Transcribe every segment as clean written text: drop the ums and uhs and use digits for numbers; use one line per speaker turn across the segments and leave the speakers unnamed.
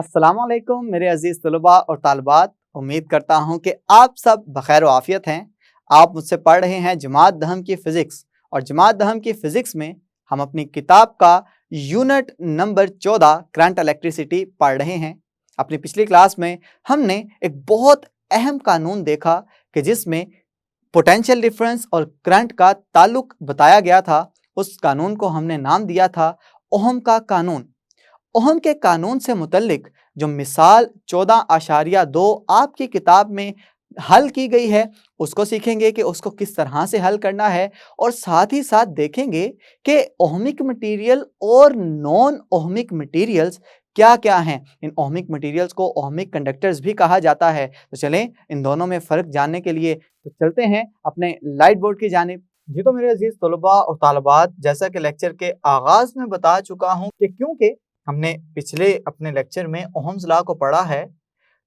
अस्सलामुअलैकुम मेरे अजीज़ तलबा और तालिबात। उम्मीद करता हूँ कि आप सब बखैर आफियत हैं। आप मुझसे पढ़ रहे हैं जमात दहम की फ़िज़िक्स, और जमात दहम की फ़िज़िक्स में हम अपनी किताब का यूनिट नंबर 14 करंट इलेक्ट्रिसिटी पढ़ रहे हैं। अपनी पिछली क्लास में हमने एक बहुत अहम कानून देखा कि जिसमें पोटेंशियल डिफरेंस और करंट का ताल्लुक बताया गया था। उस कानून को हमने नाम दिया था ओहम का कानून। ओहम के कानून से मुतल्लिक जो मिसाल 14.2 आपकी किताब में हल की गई है, उसको सीखेंगे कि उसको किस तरह से हल करना है, और साथ ही साथ देखेंगे कि ओहमिक मटेरियल और नॉन ओहमिक मटेरियल्स क्या क्या हैं। इन ओहमिक मटेरियल्स को ओहमिक कंडक्टर्स भी कहा जाता है। तो चलें इन दोनों में फ़र्क जानने के लिए तो चलते हैं अपने लाइट बोर्ड की जानिब। जी तो मेरे अजीज़ तलबा और तालिबात, जैसा कि लेक्चर के आगाज़ में बता चुका हूँ कि क्योंकि हमने पिछले अपने लेक्चर में ओहम्स लॉ को पढ़ा है,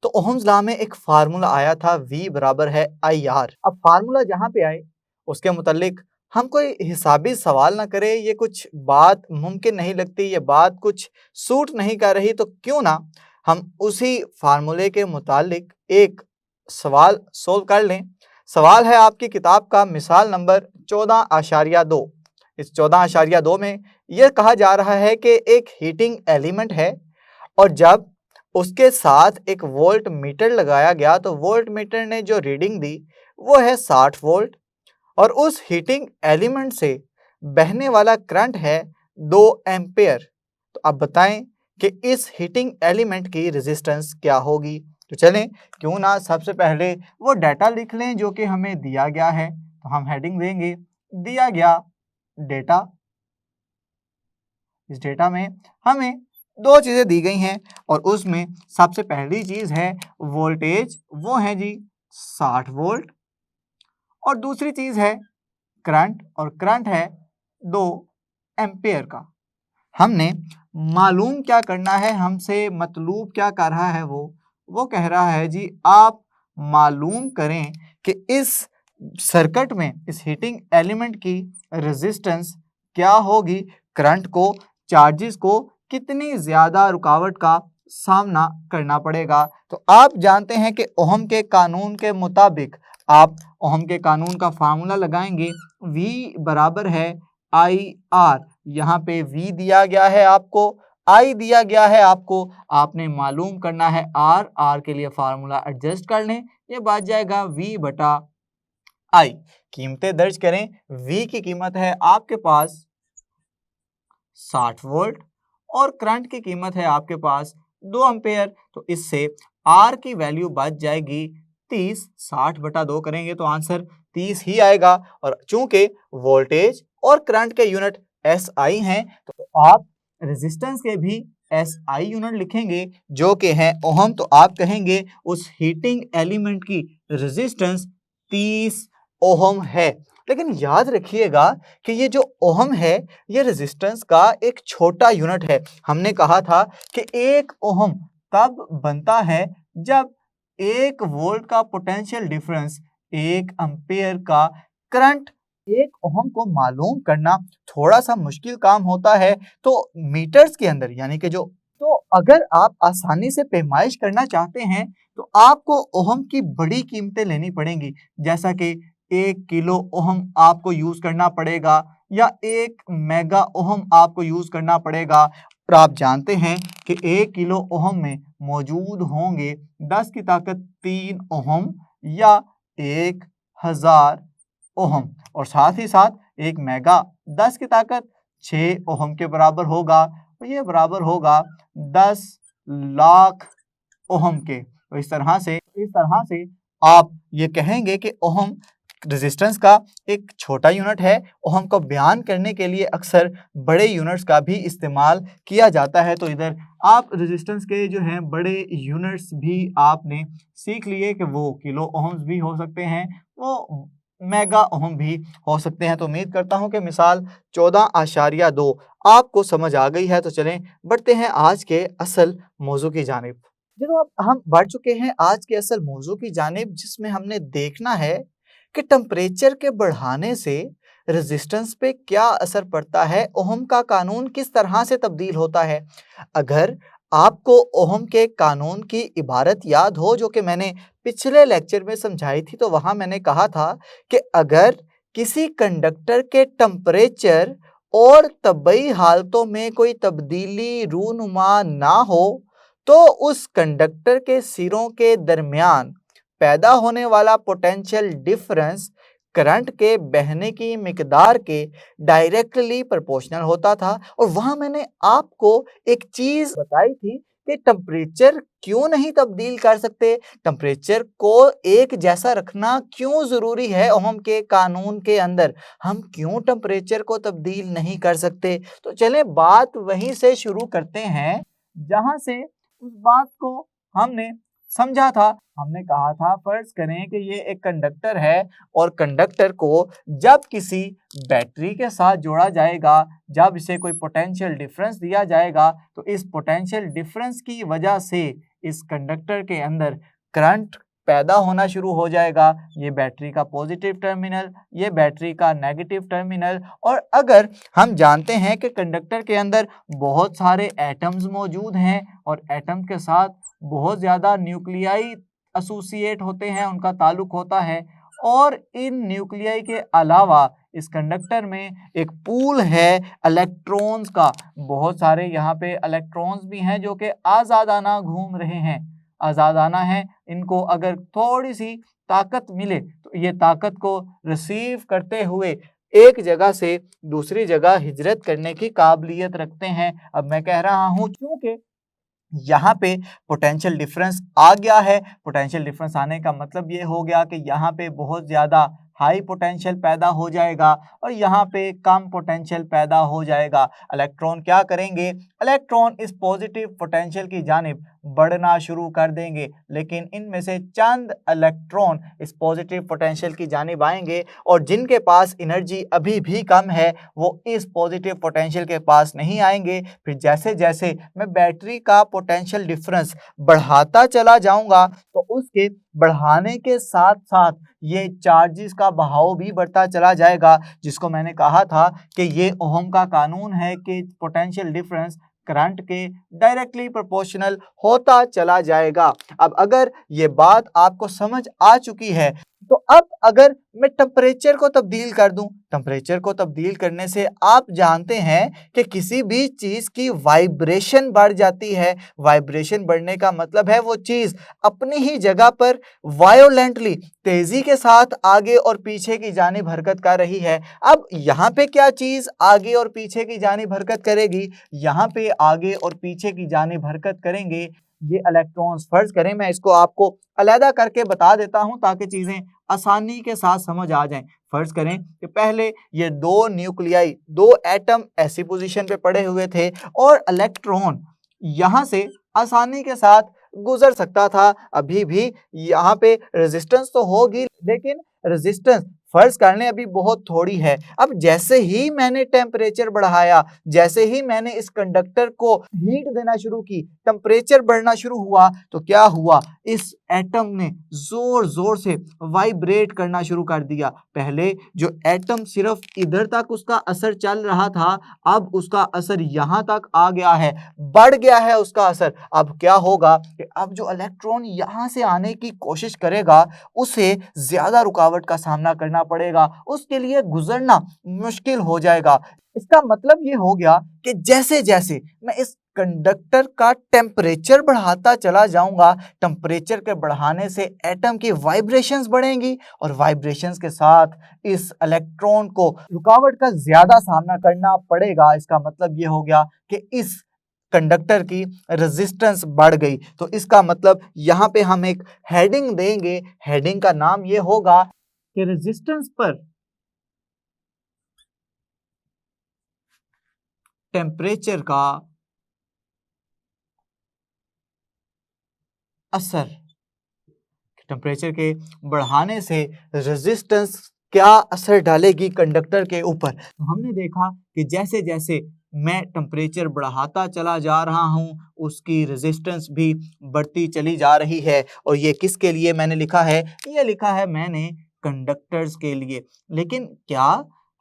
तो ओहम्स लॉ में एक फार्मूला आया था V बराबर है IR। अब फार्मूला जहाँ पे आए उसके मुतल्लिक हम कोई हिसाबी सवाल ना करें, ये कुछ बात मुमकिन नहीं लगती, ये बात कुछ सूट नहीं कर रही, तो क्यों ना हम उसी फार्मूले के मुतालिक एक सवाल सोल्व कर लें। सवाल है आपकी किताब का मिसाल नंबर 14.2। इस 14.2 में यह कहा जा रहा है कि एक हीटिंग एलिमेंट है, और जब उसके साथ एक वोल्ट मीटर लगाया गया तो वोल्ट मीटर ने जो रीडिंग दी वो है 60 वोल्ट, और उस हीटिंग एलिमेंट से बहने वाला करंट है 2 एम्पेयर। तो आप बताएं कि इस हीटिंग एलिमेंट की रेजिस्टेंस क्या होगी। तो चलें क्यों ना सबसे पहले वो डाटा लिख लें जो कि हमें दिया गया है। तो हम हेडिंग देंगे दिया गया डेटा। इस डेटा में हमें दो चीज़ें दी गई हैं, और उसमें सबसे पहली चीज़ है वोल्टेज, वो है जी 60 वोल्ट, और दूसरी चीज़ है करंट, और करंट है 2 एम्पेयर का। हमने मालूम क्या करना है, हमसे मतलूब क्या कर रहा है, वो कह रहा है जी आप मालूम करें कि इस सर्किट में इस हीटिंग एलिमेंट की रेजिस्टेंस क्या होगी, करंट को, चार्जेस को कितनी ज़्यादा रुकावट का सामना करना पड़ेगा। तो आप जानते हैं कि ओहम के कानून के मुताबिक आप ओहम के कानून का फार्मूला लगाएंगे, V बराबर है IR। यहाँ पे V दिया गया है आपको, I दिया गया है आपको, आपने मालूम करना है R के लिए फार्मूला एडजस्ट कर लें, ये बच जाएगा V बटा I। कीमतें दर्ज करें, V की कीमत है आपके पास 60 वोल्ट, और करंट की कीमत है आपके पास 2 एम्पेयर। तो इससे R की वैल्यू बच जाएगी 30। 60 बटा 2 करेंगे तो आंसर 30 ही आएगा, और चूंकि वोल्टेज और करंट के यूनिट SI हैं तो आप रेजिस्टेंस के भी SI यूनिट लिखेंगे जो कि है ओहम। तो आप कहेंगे उस हीटिंग एलिमेंट की रेजिस्टेंस 30 ओहम है। लेकिन याद रखिएगा कि ये जो ओहम है ये रेजिस्टेंस का एक छोटा यूनिट है। हमने कहा था कि 1 ओहम तब बनता है जब 1 वोल्ट का पोटेंशियल डिफरेंस 1 एम्पेयर का करंट। 1 ओहम को मालूम करना थोड़ा सा मुश्किल काम होता है, तो मीटर्स के अंदर यानी कि तो अगर आप आसानी से पैमाइश करना चाहते हैं तो आपको ओहम की बड़ी कीमतें लेनी पड़ेंगी, जैसा कि 1 किलो ओहम आपको यूज करना पड़ेगा या 1 मेगा ओहम आपको यूज करना पड़ेगा। और आप जानते हैं कि 1 किलो ओहम में मौजूद होंगे 10 की ताकत 3 ओहम या 1000 ओहम, और साथ ही साथ 1 मेगा 10 की ताकत 6 ओहम के बराबर होगा, तो ये बराबर होगा 10 लाख ओहम के। तो इस तरह से आप ये कहेंगे कि ओहम रेजिस्टेंस का एक छोटा यूनिट है। ओहम को बयान करने के लिए अक्सर बड़े यूनिट्स का भी इस्तेमाल किया जाता है। तो इधर आप रेजिस्टेंस के जो हैं बड़े यूनिट्स भी आपने सीख लिए कि वो किलो ओहम्स भी हो सकते हैं, वो मेगा ओहम भी हो सकते हैं। तो उम्मीद करता हूं कि मिसाल 14.2 आपको समझ आ गई है। तो चलें बढ़ते हैं आज के असल मौजू की जानिब। जो अब हम बढ़ चुके हैं आज के असल मौजू की जानिब, जिसमें हमने देखना है कि टेम्परेचर के बढ़ाने से रेजिस्टेंस पे क्या असर पड़ता है, ओहम का कानून किस तरह से तब्दील होता है। अगर आपको ओहम के कानून की इबारत याद हो जो कि मैंने पिछले लेक्चर में समझाई थी, तो वहां मैंने कहा था कि अगर किसी कंडक्टर के टेम्परेचर और तबई हालतों में कोई तब्दीली रूनुमा ना हो तो उस कंडक्टर के सिरों के दरमियान पैदा होने वाला पोटेंशियल डिफरेंस करंट के बहने की मिकदार के डायरेक्टली प्रोपोर्शनल होता था। और वहां मैंने आपको एक चीज बताई थी कि टेम्परेचर क्यों नहीं तब्दील कर सकते, टेम्परेचर को एक जैसा रखना क्यों जरूरी है ओहम के कानून के अंदर, हम क्यों टेम्परेचर को तब्दील नहीं कर सकते। तो चलें बात वहीं से शुरू करते हैं जहां से उस बात को हमने समझा था। हमने कहा था फर्ज करें कि ये एक कंडक्टर है और कंडक्टर को जब किसी बैटरी के साथ जोड़ा जाएगा, जब इसे कोई पोटेंशियल डिफरेंस दिया जाएगा तो इस पोटेंशियल डिफरेंस की वजह से इस कंडक्टर के अंदर करंट पैदा होना शुरू हो जाएगा। ये बैटरी का पॉजिटिव टर्मिनल, ये बैटरी का नेगेटिव टर्मिनल। और अगर हम जानते हैं कि कंडक्टर के अंदर बहुत सारे एटम्स मौजूद हैं और एटम के साथ बहुत ज़्यादा न्यूक्लियाई एसोसिएट होते हैं, उनका ताल्लुक होता है, और इन न्यूक्लियाई के अलावा इस कंडक्टर में एक पूल है इलेक्ट्रॉन्स का। बहुत सारे यहाँ पे इलेक्ट्रॉन्स भी हैं जो कि आज़ादाना घूम रहे हैं, आज़ादाना है। इनको अगर थोड़ी सी ताकत मिले तो ये ताकत को रिसीव करते हुए एक जगह से दूसरी जगह हिजरत करने की काबिलियत रखते हैं। अब मैं कह रहा हूँ क्योंकि यहाँ पे पोटेंशियल डिफरेंस आ गया है, पोटेंशियल डिफरेंस आने का मतलब ये हो गया कि यहाँ पे बहुत ज़्यादा हाई पोटेंशियल पैदा हो जाएगा और यहाँ पे कम पोटेंशियल पैदा हो जाएगा। इलेक्ट्रॉन क्या करेंगे, इलेक्ट्रॉन इस पॉजिटिव पोटेंशियल की जानिब बढ़ना शुरू कर देंगे, लेकिन इनमें से चंद इलेक्ट्रॉन इस पॉजिटिव पोटेंशियल की जानिब आएंगे और जिनके पास एनर्जी अभी भी कम है वो इस पॉजिटिव पोटेंशियल के पास नहीं आएंगे। फिर जैसे जैसे मैं बैटरी का पोटेंशियल डिफरेंस बढ़ाता चला जाऊंगा तो उसके बढ़ाने के साथ साथ ये चार्जेस का बहाव भी बढ़ता चला जाएगा, जिसको मैंने कहा था कि ये ओहम का कानून है कि पोटेंशियल डिफरेंस करंट के डायरेक्टली प्रोपोर्शनल होता चला जाएगा। अब अगर ये बात आपको समझ आ चुकी है तो अब अगर मैं टेम्परेचर को तब्दील कर दूं, टेम्परेचर को तब्दील करने से आप जानते हैं कि किसी भी चीज की वाइब्रेशन बढ़ जाती है। वाइब्रेशन बढ़ने का मतलब है वो चीज अपनी ही जगह पर वायोलेंटली तेजी के साथ आगे और पीछे की जानिब हरकत कर रही है। अब यहाँ पे क्या चीज आगे और पीछे की जानिब हरकत करेगी, यहाँ पे आगे और पीछे की जानिब हरकत करेंगे ये इलेक्ट्रॉन्स। फर्ज करें मैं इसको आपको अलग करके बता देता हूं ताकि चीजें आसानी के साथ समझ आ जाएं। फर्ज करें कि पहले ये दो न्यूक्लियाई, दो एटम ऐसी पोजीशन पे पड़े हुए थे और इलेक्ट्रॉन यहां से आसानी के साथ गुजर सकता था। अभी भी यहाँ पे रेजिस्टेंस तो होगी लेकिन रेजिस्टेंस फर्ज कर लें अभी बहुत थोड़ी है। अब जैसे ही मैंने टेम्परेचर बढ़ाया, जैसे ही मैंने इस कंडक्टर को हीट देना शुरू की, टेम्परेचर बढ़ना शुरू हुआ तो क्या हुआ, इस एटम ने जोर जोर से वाइब्रेट करना शुरू कर दिया। पहले जो एटम सिर्फ इधर तक उसका असर चल रहा था, अब उसका असर यहाँ तक आ गया है, बढ़ गया है उसका असर। अब क्या होगा कि अब जो इलेक्ट्रॉन यहाँ से आने की कोशिश करेगा उसे ज्यादा रुकावट का सामना करना पड़ेगा, उसके लिए गुजरना मुश्किल हो जाएगा। इसका मतलब ये हो गया कि जैसे जैसे मैं इस कंडक्टर का टेम्परेचर बढ़ाता चला जाऊंगा, टेम्परेचर के बढ़ाने से एटम की वाइब्रेशंस बढ़ेंगी और वाइब्रेशंस के साथ इस इलेक्ट्रॉन को रुकावट का ज्यादा सामना करना पड़ेगा। इसका मतलब ये हो गया कि इस कंडक्टर की रेजिस्टेंस बढ़ गई। तो इसका मतलब यहाँ पे हम एक हेडिंग देंगे, हेडिंग का नाम ये होगा कि रेजिस्टेंस पर टेम्परेचर का असर। टेम्परेचर के बढ़ाने से रेजिस्टेंस क्या असर डालेगी कंडक्टर के ऊपर। तो हमने देखा कि जैसे जैसे मैं टेम्परेचर बढ़ाता चला जा रहा हूं उसकी रेजिस्टेंस भी बढ़ती चली जा रही है। और ये किसके लिए मैंने लिखा है, ये लिखा है मैंने कंडक्टर्स के लिए। लेकिन क्या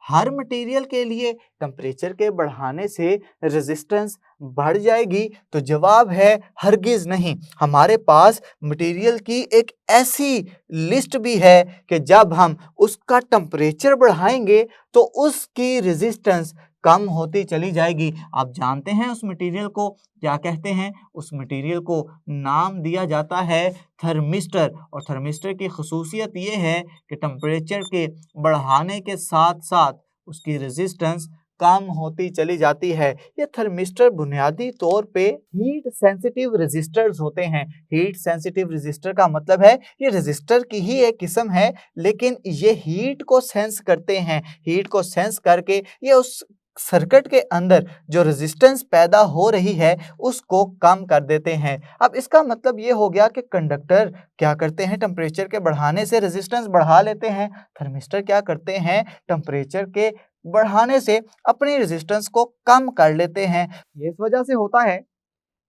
हर मटेरियल के लिए टेम्परेचर के बढ़ाने से रेजिस्टेंस बढ़ जाएगी? तो जवाब है हरगिज़ नहीं। हमारे पास मटेरियल की एक ऐसी लिस्ट भी है कि जब हम उसका टेम्परेचर बढ़ाएंगे तो उसकी रेजिस्टेंस कम होती चली जाएगी। आप जानते हैं उस मटेरियल को क्या कहते हैं? उस मटेरियल को नाम दिया जाता है थर्मिस्टर। और थर्मिस्टर की ख़ुसूसियत ये है कि टेम्परेचर के बढ़ाने के साथ साथ उसकी रेजिस्टेंस कम होती चली जाती है। ये थर्मिस्टर बुनियादी तौर पे हीट सेंसिटिव रेजिस्टर्स होते हैं। हीट सेंसिटिव रेजिस्टर का मतलब है ये रेजिस्टर की ही एक किस्म है, लेकिन ये हीट को सेंस करते हैं। हीट को सेंस करके ये उस सर्किट के अंदर जो रेजिस्टेंस पैदा हो रही है उसको कम कर देते हैं। अब इसका मतलब ये हो गया कि कंडक्टर क्या करते हैं? टेम्परेचर के बढ़ाने से रेजिस्टेंस बढ़ा लेते हैं। थर्मिस्टर क्या करते हैं? टेम्परेचर के बढ़ाने से अपनी रेजिस्टेंस को कम कर लेते हैं। ये इस वजह से होता है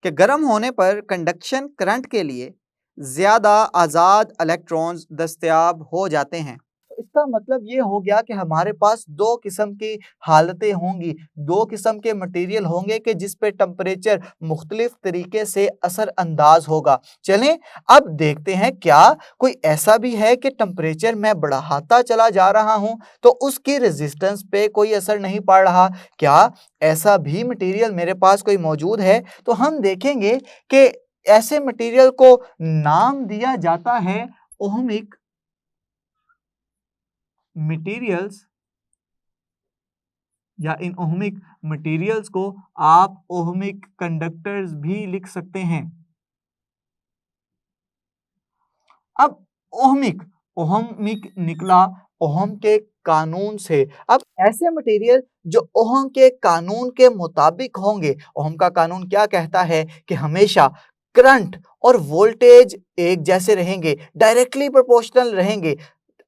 कि गर्म होने पर कंडक्शन करंट के लिए ज़्यादा आज़ाद इलेक्ट्रॉन्स दस्तयाब हो जाते हैं। तो इसका मतलब ये हो गया कि हमारे पास दो किस्म की हालतें होंगी, दो किस्म के मटेरियल होंगे कि जिस पे टेम्परेचर मुख्तलिफ तरीके से असर अंदाज होगा। चलें अब देखते हैं क्या कोई ऐसा भी है कि टेम्परेचर मैं बढ़ाता चला जा रहा हूं तो उसकी रेजिस्टेंस पे कोई असर नहीं पड़ रहा? क्या ऐसा भी मटेरियल मेरे पास कोई मौजूद है? तो हम देखेंगे कि ऐसे मटेरियल को नाम दिया जाता है ओहमिक मटेरियल्स, या इन ओहमिक मटेरियल्स को आप ओहमिक कंडक्टर्स भी लिख सकते हैं। अब ओहमिक ओहमिक निकला ओहम के कानून से। अब ऐसे मटेरियल जो ओहम के कानून के मुताबिक होंगे, ओहम का कानून क्या कहता है कि हमेशा करंट और वोल्टेज एक जैसे रहेंगे, डायरेक्टली प्रोपोर्शनल रहेंगे।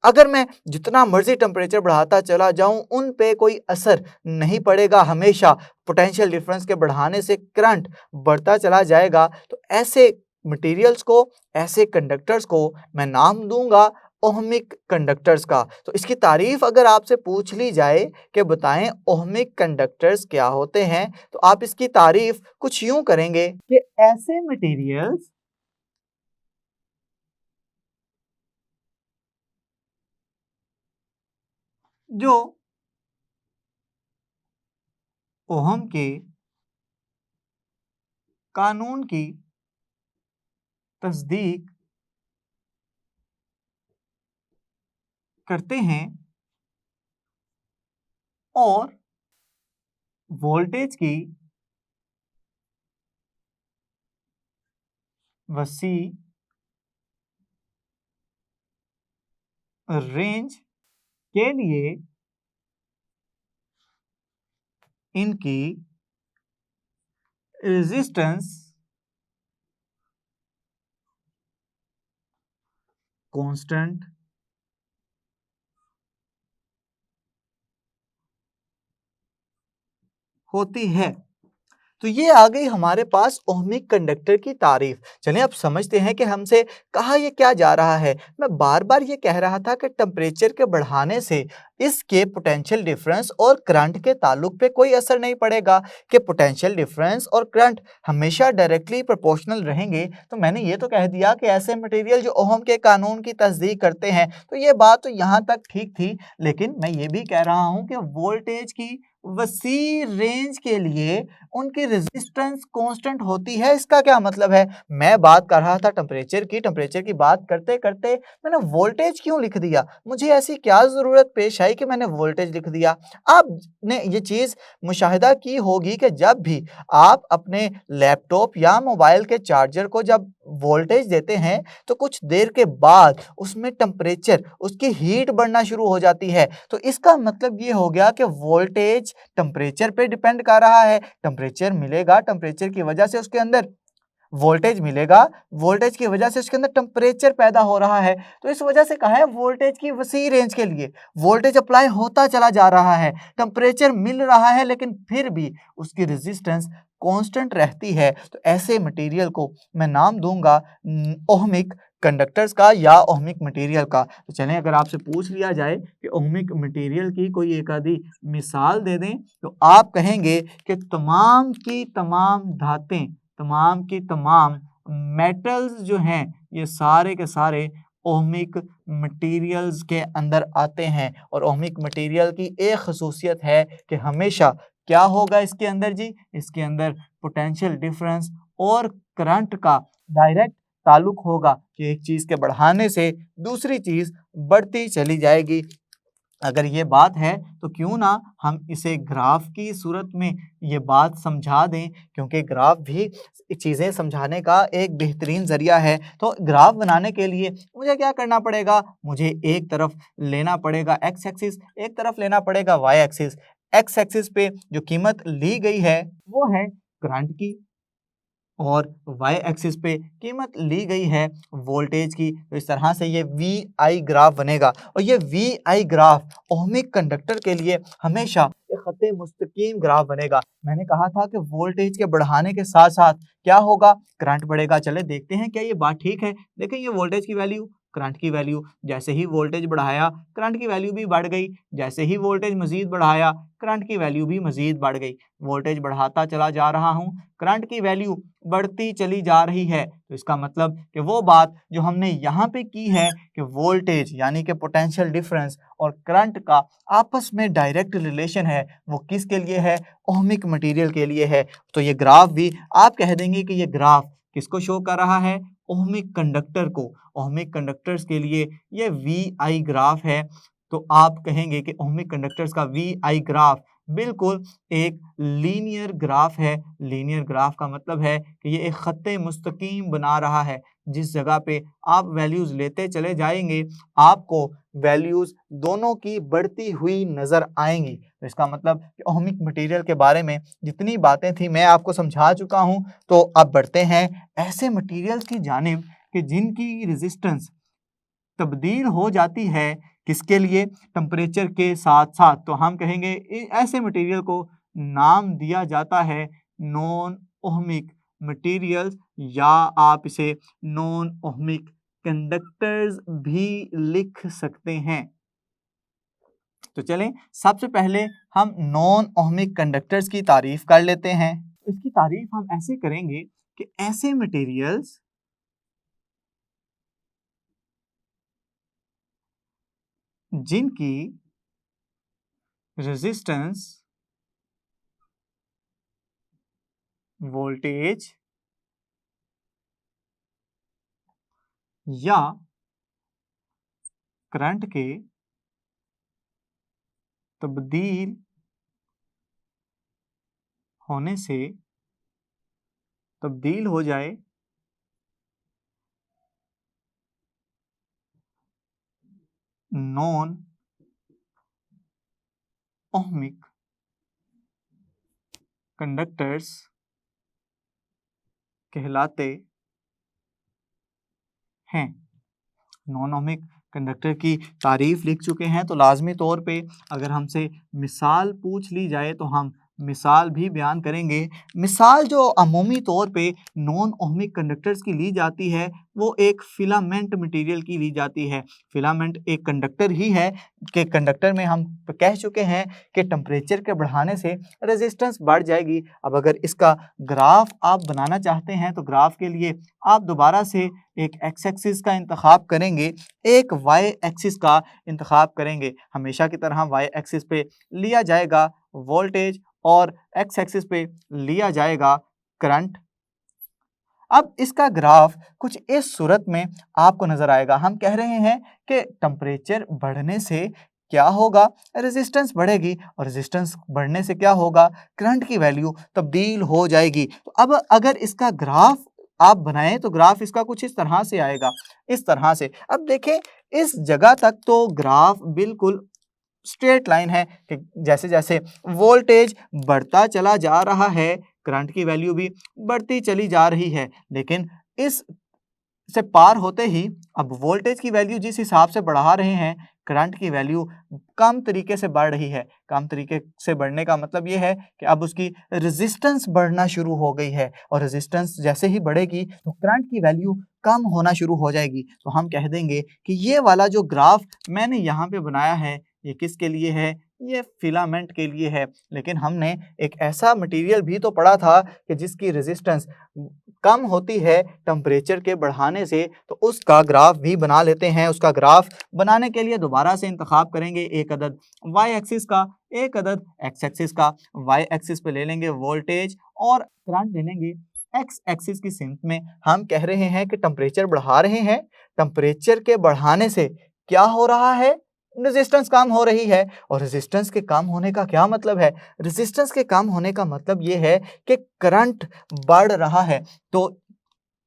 अगर मैं जितना मर्जी टेम्परेचर बढ़ाता चला जाऊं उन पे कोई असर नहीं पड़ेगा, हमेशा पोटेंशियल डिफरेंस के बढ़ाने से करंट बढ़ता चला जाएगा। तो ऐसे मटेरियल्स को, ऐसे कंडक्टर्स को मैं नाम दूंगा ओहमिक कंडक्टर्स का। तो इसकी तारीफ अगर आपसे पूछ ली जाए कि बताएं ओहमिक कंडक्टर्स क्या होते हैं, तो आप इसकी तारीफ कुछ यूं करेंगे कि ऐसे मटेरियल्स जो ओहम के कानून की तस्दीक करते हैं और वोल्टेज की वसी रेंज के लिए इनकी रेजिस्टेंस कांस्टेंट होती है। तो ये आ गई हमारे पास ओहमिक कंडक्टर की तारीफ। चलिए अब समझते हैं कि हमसे कहा ये क्या जा रहा है। मैं बार बार ये कह रहा था कि टेम्परेचर के बढ़ाने से इसके पोटेंशियल डिफरेंस और करंट के ताल्लुक पे कोई असर नहीं पड़ेगा, कि पोटेंशियल डिफरेंस और करंट हमेशा डायरेक्टली प्रोपोर्शनल रहेंगे। तो मैंने ये तो कह दिया कि ऐसे मटेरियल जो ओहम के कानून की तस्दीक करते हैं, तो ये बात तो यहाँ तक ठीक थी, लेकिन मैं ये भी कह रहा हूँ कि वोल्टेज की वसी रेंज के लिए उनकी रेजिस्टेंस कांस्टेंट होती है। इसका क्या मतलब है? मैं बात कर रहा था टेम्परेचर की बात करते करते मैंने वोल्टेज क्यों लिख दिया? मुझे ऐसी क्या जरूरत पेश आई कि मैंने वोल्टेज लिख दिया? आपने ये चीज मुशाहिदा की होगी कि जब भी आप अपने लैपटॉप या मोबाइल के चार्जर को जब वोल्टेज देते हैं तो कुछ देर के बाद उसमें टेम्परेचर, उसकी हीट बढ़ना शुरू हो जाती है। तो इसका मतलब ये हो गया कि वोल्टेज टेम्परेचर पे डिपेंड कर रहा है। टेम्परेचर मिलेगा, टेम्परेचर की वजह से उसके अंदर वोल्टेज मिलेगा, वोल्टेज की वजह से उसके अंदर टेम्परेचर पैदा हो रहा है। तो इस वजह से कहा है वोल्टेज की वसी रेंज के लिए वोल्टेज अप्लाई होता चला जा रहा है, टेम्परेचर मिल रहा है, लेकिन फिर भी उसकी रेजिस्टेंस कांस्टेंट रहती है। तो ऐसे मटेरियल को मैं नाम दूंगा ओहमिक कंडक्टर्स का या ओहमिक मटेरियल का। तो चलें, अगर आपसे पूछ लिया जाए कि ओहमिक मटेरियल की कोई एक आधी मिसाल दे दें, तो आप कहेंगे कि तमाम की तमाम धातें, तमाम की तमाम मेटल्स जो हैं, ये सारे के सारे ओहमिक मटेरियल्स के अंदर आते हैं। और ओहमिक मटेरियल की एक खसूसियत है कि हमेशा क्या होगा इसके अंदर जी, इसके अंदर पोटेंशियल डिफरेंस और करंट का डायरेक्ट ताल्लुक होगा कि एक चीज़ के बढ़ाने से दूसरी चीज़ बढ़ती चली जाएगी। अगर ये बात है तो क्यों ना हम इसे ग्राफ की सूरत में ये बात समझा दें, क्योंकि ग्राफ भी चीज़ें समझाने का एक बेहतरीन ज़रिया है। तो ग्राफ बनाने के लिए मुझे क्या करना पड़ेगा, मुझे एक तरफ लेना पड़ेगा एक्स एक्सिस, एक तरफ लेना पड़ेगा वाई एक्सिस। एक्स एक्सिस पे जो कीमत ली गई है वो है करंट की, और वाई एक्सिस पे कीमत ली गई है वोल्टेज की। तो इस तरह से ये वी आई ग्राफ बनेगा, और ये V I graph ohmic conductor के लिए हमेशा एक खत्ते मुस्तकीम ग्राफ बनेगा। मैंने कहा था कि वोल्टेज के बढ़ाने के साथ साथ क्या होगा, करंट बढ़ेगा। चले देखते हैं क्या ये बात ठीक है। देखें, ये वोल्टेज की वैल्यू, करंट की वैल्यू, जैसे ही वोल्टेज बढ़ाया करंट की वैल्यू भी बढ़ गई, जैसे ही वोल्टेज मजीद बढ़ाया करंट की वैल्यू भी मजीद बढ़ गई। वोल्टेज बढ़ाता चला जा रहा हूँ, करंट की वैल्यू बढ़ती चली जा रही है। तो इसका मतलब कि वो बात जो हमने यहाँ पे की है कि वोल्टेज यानी कि पोटेंशियल डिफरेंस और करंट का आपस में डायरेक्ट रिलेशन है, वो किसके लिए है, ओहमिक मटेरियल के लिए है। तो ये ग्राफ भी आप कह देंगे कि ये ग्राफ किसको शो कर रहा है, ओहमिक कंडक्टर को। ओहमिक कंडक्टर्स के लिए ये वी आई ग्राफ है। तो आप कहेंगे कि ओहमिक कंडक्टर्स का वी आई ग्राफ बिल्कुल एक लीनियर ग्राफ है। लीनियर ग्राफ का मतलब है कि ये एक खत्ते मुस्तकीम बना रहा है। जिस जगह पे आप वैल्यूज़ लेते चले जाएंगे, आपको वैल्यूज़ दोनों की बढ़ती हुई नज़र आएंगी। तो इसका मतलब कि ओहमिक मटेरियल के बारे में जितनी बातें थी मैं आपको समझा चुका हूँ। तो अब बढ़ते हैं ऐसे मटेरियल्स की जानिब कि जिनकी रेजिस्टेंस तब्दील हो जाती है, किसके लिए, टेम्परेचर के साथ साथ। तो हम कहेंगे ऐसे मटेरियल को नाम दिया जाता है नॉन ओहमिक मटेरियल्स, या आप इसे नॉन ओहमिक कंडक्टर्स भी लिख सकते हैं। तो चलें, सबसे पहले हम नॉन ओहमिक कंडक्टर्स की तारीफ कर लेते हैं। इसकी तारीफ हम ऐसे करेंगे कि ऐसे मटेरियल्स जिनकी रेजिस्टेंस वोल्टेज या करंट के तब्दील होने से तब्दील हो जाए नॉन ओहमिक कंडक्टर्स कहलाते हैं। नॉन ओहमिक कंडक्टर की तारीफ लिख चुके हैं, तो लाजमी तौर पे अगर हमसे मिसाल पूछ ली जाए तो हम मिसाल भी बयान करेंगे। मिसाल जो अमूमी तौर पे नॉन ओहमिक कंडक्टर्स की ली जाती है वो एक फिलामेंट मटेरियल की ली जाती है। फिलामेंट एक कंडक्टर ही है कि कंडक्टर में हम कह चुके हैं कि टेम्परेचर के बढ़ाने से रेजिस्टेंस बढ़ जाएगी। अब अगर इसका ग्राफ आप बनाना चाहते हैं तो ग्राफ के लिए आप दोबारा से एक एक्स एक्सिस का इंतखाब करेंगे, एक वाई एक्सिस का इंतखाब करेंगे। हमेशा की तरह वाई एक्सिस पे लिया जाएगा वोल्टेज और एक्स एक्सिस पे लिया जाएगा करंट। अब इसका ग्राफ कुछ इस सूरत में आपको नजर आएगा। हम कह रहे हैं कि टेम्परेचर बढ़ने से क्या होगा, रेजिस्टेंस बढ़ेगी, और रेजिस्टेंस बढ़ने से क्या होगा, करंट की वैल्यू तब्दील हो जाएगी। तो अब अगर इसका ग्राफ आप बनाएं तो ग्राफ इसका कुछ इस तरह से आएगा, इस तरह से। अब देखें, इस जगह तक तो ग्राफ बिल्कुल स्ट्रेट लाइन है कि जैसे जैसे वोल्टेज बढ़ता चला जा रहा है करंट की वैल्यू भी बढ़ती चली जा रही है। लेकिन इस से पार होते ही अब वोल्टेज की वैल्यू जिस हिसाब से बढ़ा रहे हैं करंट की वैल्यू कम तरीके से बढ़ रही है। कम तरीके से बढ़ने का मतलब ये है कि अब उसकी रेजिस्टेंस बढ़ना शुरू हो गई है और रेजिस्टेंस जैसे ही बढ़ेगी तो करंट की वैल्यू कम होना शुरू हो जाएगी। तो हम कह देंगे कि ये वाला जो ग्राफ मैंने यहाँ पे बनाया है ये किसके लिए है? ये फिलामेंट के लिए है। लेकिन हमने एक ऐसा मटेरियल भी तो पढ़ा था कि जिसकी रेजिस्टेंस कम होती है टेम्परेचर के बढ़ाने से, तो उसका ग्राफ भी बना लेते हैं। उसका ग्राफ बनाने के लिए दोबारा से इंतखाब करेंगे एक अदद वाई एक्सिस का, एक अदद एक्स एक्सिस का। वाई एक्सिस पे ले लेंगे वोल्टेज और करंट ले लेंगे एक्स एक्सिस की सिमत में। हम कह रहे हैं कि टेम्परेचर बढ़ा रहे हैं, टेम्परेचर के बढ़ाने से क्या हो रहा है? रेजिस्टेंस कम हो रही है। और रेजिस्टेंस के कम होने का क्या मतलब है? रेजिस्टेंस के कम होने का मतलब ये है कि करंट बढ़ रहा है। तो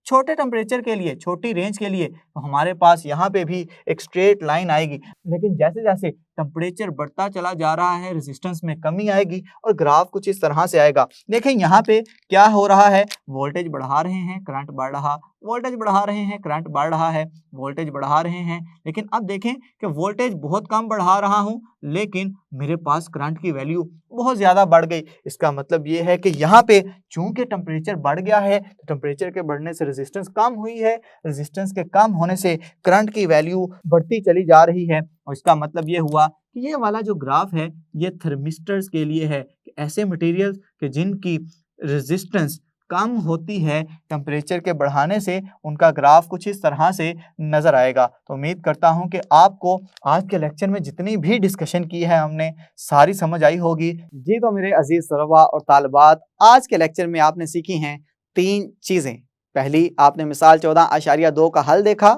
छोटे टेम्परेचर के लिए, छोटी रेंज के लिए तो हमारे पास यहाँ पे भी एक स्ट्रेट लाइन आएगी, लेकिन जैसे जैसे टेम्परेचर बढ़ता चला जा रहा है रेजिस्टेंस में कमी आएगी और ग्राफ कुछ इस तरह से आएगा। देखें यहाँ पे क्या हो रहा है, वोल्टेज बढ़ा रहे हैं, करंट बढ़ रहा, वोल्टेज बढ़ा रहे हैं, करंट बढ़ रहा है, वोल्टेज बढ़ा रहे हैं। लेकिन अब देखें कि वोल्टेज बहुत कम बढ़ा रहा हूँ लेकिन मेरे पास करंट की वैल्यू बहुत ज़्यादा बढ़ गई। इसका मतलब ये है कि यहाँ पे चूंकि टेम्परेचर बढ़ गया है तो टेम्परेचर के बढ़ने से रेजिस्टेंस कम हुई है, रेजिस्टेंस के कम होने से करंट की वैल्यू बढ़ती चली जा रही है। और इसका मतलब ये हुआ कि ये वाला जो ग्राफ है ये थर्मिस्टर्स के लिए है, कि ऐसे मटेरियल्स कि जिनकी रेजिस्टेंस कम होती है टेम्परेचर के बढ़ाने से, उनका ग्राफ कुछ इस तरह से नज़र आएगा। तो उम्मीद करता हूं कि आपको आज के लेक्चर में जितनी भी डिस्कशन की है हमने सारी समझ आई होगी। जी तो मेरे अजीज तलबा और तालिबात, आज के लेक्चर में आपने सीखी हैं 3 चीज़ें। पहली, आपने मिसाल 14.2 का हल देखा,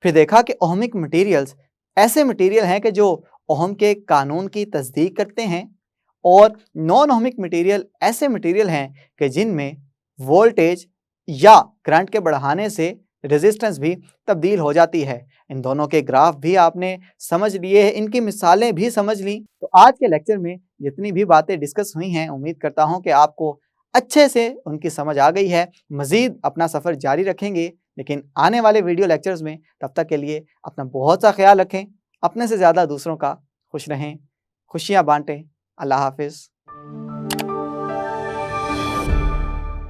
फिर देखा कि ओहमिक मटेरियल्स ऐसे मटेरियल हैं कि जो ओहम के कानून की तस्दीक करते हैं, और नॉन ओहमिक मटेरियल ऐसे मटेरियल हैं कि जिनमें वोल्टेज या करंट के बढ़ाने से रेजिस्टेंस भी तब्दील हो जाती है। इन दोनों के ग्राफ भी आपने समझ लिए हैं, इनकी मिसालें भी समझ ली। तो आज के लेक्चर में जितनी भी बातें डिस्कस हुई हैं, उम्मीद करता हूं कि आपको अच्छे से उनकी समझ आ गई है। मज़ीद अपना सफ़र जारी रखेंगे लेकिन आने वाले वीडियो लेक्चर्स में। तब तक के लिए अपना बहुत सा ख्याल रखें, अपने से ज़्यादा दूसरों का खुश रहें, खुशियाँ बांटें। अल्लाह हाफिज़।